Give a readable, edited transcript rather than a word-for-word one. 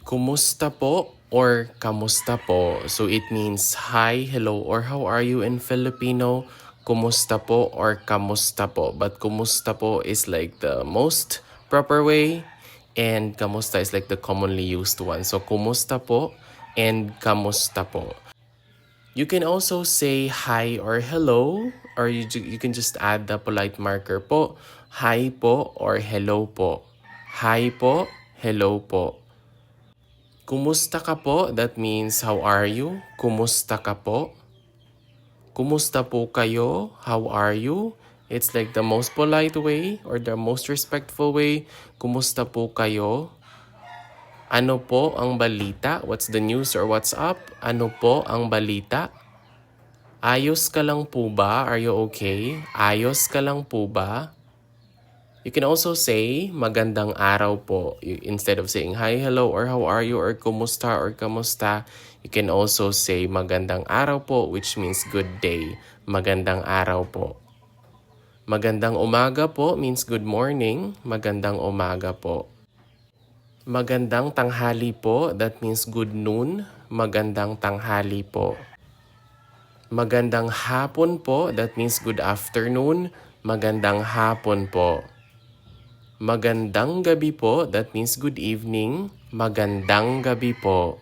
Kumusta po or kamusta po. So it means hi, hello, or how are you in Filipino. Kumusta po or kamusta po. But kumusta po is like the most proper way and kamusta is like the commonly used one. So kumusta po and kamusta po. You can also say hi or hello, or you can just add the polite marker po. Hi po or hello po. Hi po, hello po. Kumusta ka po? That means how are you? Kumusta ka po? Kumusta po kayo? How are you? It's like the most polite way or the most respectful way. Kumusta po kayo? Ano po ang balita? What's the news or what's up? Ano po ang balita? Ayos ka lang po ba? Are you okay? Ayos ka lang po ba? You can also say magandang araw po. Instead of saying hi, hello, or how are you, or kumusta, or kamusta, you can also say magandang araw po, which means good day. Magandang araw po. Magandang umaga po means good morning. Magandang umaga po. Magandang tanghali po, that means good noon. Magandang tanghali po. Magandang hapon po, that means good afternoon. Magandang hapon po. Magandang gabi po, that means good evening. Magandang gabi po.